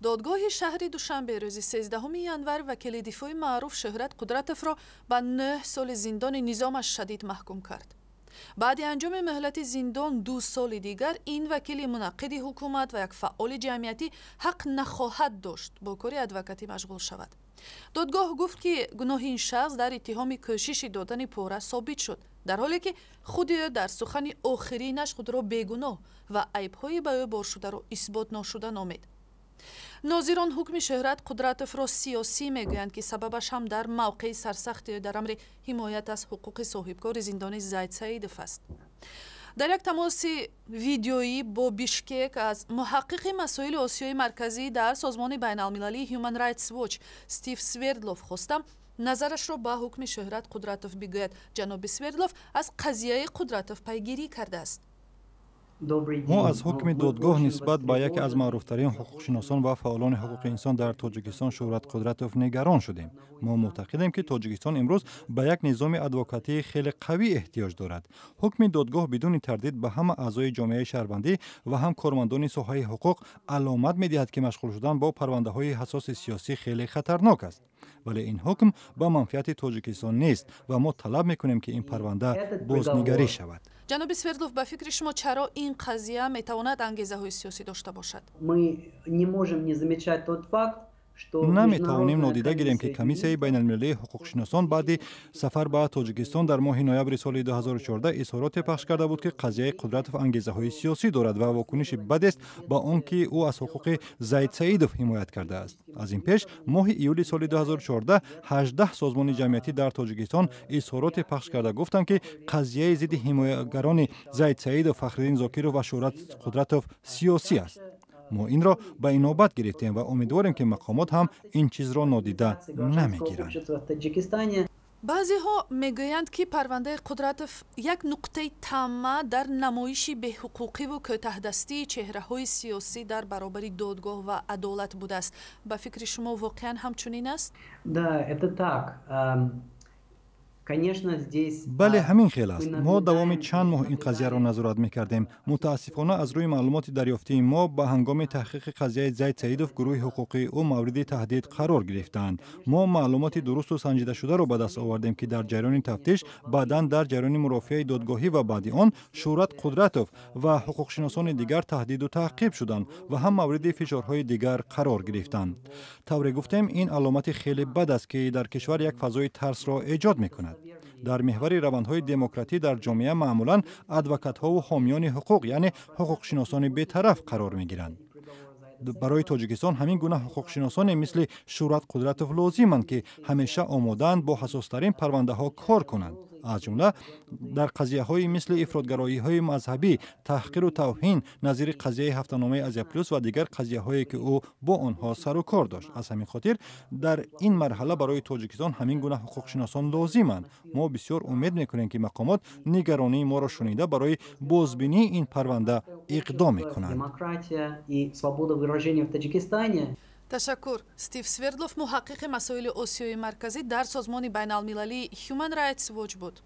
دادگاه شهری دوشنبه روز 13 ینور وکیل دفاع معروف شهرت قدرتوف را به 9 سال زندان نظامش شدید محکوم کرد. بعد انجام مهلت زندان 2 سال دیگر این وکیل منعقد حکومت و یک فعال جمعیتی حق نخواهد داشت با کار ادوکاتی مشغول شود. دادگاه گفت که گناه این شخص در اتهام کوشش دادن پاره ثابت شد، در حالی که خود در سخن آخرینش خود را بیگناه و عیب‌های به او بار شده را اثبات نشده نامید. ناظران حکم شهرت قدرتوف را سیاسی میگویند که سببش هم در موقع سرسخت در امر حمایت از حقوق صاحبکار زندان زید سعیدوف است. در یک تماس ویدیویی با بیشکک از محقق مسائل آسیای مرکزی در سازمان بین المللی هیومن رایتس واچ استیو سوردلوف خواستم نظرش را به حکم شهرت قدرتوف بگوید. جناب سوردلوف از قضیه قدرتوف پیگیری کرده است. ما از حکم دادگاه نسبت به یکی از معروفترین حقوقشناسان و فعالان حقوق انسان در تاجیکستان شهرت قدرتوف نگران شدیم. ما معتقدیم که تاجیکستان امروز به یک نظام ادوکاتی خیلی قوی احتیاج دارد. حکم دادگاه بدون تردید به همه اعضای جامعه شهروندی و هم کارمندان ساحه حقوق علامت می‌دهد که مشغول شدن با پرونده‌های حساس سیاسی خیلی خطرناک است. ولی این حکم با منفعت تاجیکستان نیست و ما طلب می‌کنیم که این پرونده بازنگری شود. جناب سوردلوف، به فکر شما چرا این قضیه میتواند انگیزه های سیاسی داشته باشد؟ نمیتوانیم نادیده گیریم که کمیسیون بین المللی حقوق شناسان بعد سفر به تاجیکستان در ماه نوامبر سال 2014 اظهارات پخش کرده بود که قضیه قدرتوف انگیزه های سیاسی دارد و واکنش بد است با آنکه او از حقوق زید سعیدوف حمایت کرده است. از این پیش ماه ایول سال 2014 18 سازمان جمعیتی در تاجیکستان اظهارات پخش کرده گفتند که قضیه ضد حمایتگران زید سعیدوف، فخرالدین زاکرۆف و شهرت قدرتوف سیاسی است. ما این را به اینابت گرفتیم و امیدواریم که مقامات هم این چیز را نادیده نمیگیرند. بعضی ها میگویند که پرونده قدرتوف یک نقطه طمع در نمایش بی‌حقوقی و کوتاه‌دستی چهره‌های سیاسی در برابر دادگاه و عدالت بوده است. به فکر شما واقعا همچنین است؟ بله، همین خیلی است. ما دوام چند ماه این قضیه را نظارت می‌کردیم. متاسفانه از روی معلومات دریافتی ما به هنگام تحقیق قضیه زید سعیدوف گروه حقوقی او مورد تهدید قرار گرفتند. ما معلومات درست و سنجیده شده را به دست آوردیم که در جریان تفتیش، بعداً در جریان مرافعه دادگاهی و بعد آن شهرت قدرتوف و حقوقشناسان دیگر تهدید و تعقیب شدند و هم مورد فشارهای دیگر قرار گرفتند. طوری گفتیم این علامت خیلی بد است که در کشور یک فضای ترس را ایجاد می‌کند. در محور روندهای دموکراتی در جامعه معمولاً ادوکات‌ها و حامیان حقوق یعنی حقوقشناسان بی‌طرف قرار می‌گیرند. برای تاجیکستان همین گونه حقوقشناسان مثل شهرت قدرتوف لازمند که همیشه آماده‌اند با حساس‌ترین پرونده‌ها کار کنند. از جمله در قضیه‌های مثل افراط‌گرایی‌های مذهبی، تحقیر و توهین نظیر قضیه هفته‌نامه آزیا پلوس و دیگر قضیه‌هایی که او با آنها سر و کار داشت. از همین خاطر در این مرحله برای تاجیکستان همین گونه حقوقشناسان لازمند. ما بسیار امید می‌کنیم که مقامات نگرانی ما را شنیده برای بازبینی این پرونده اقدام می‌کنند. تشکر. استیو سوردلوف، محقق مسائل آسیای مرکزی در سازمان بین المللی هیومن رایتس واچ بود.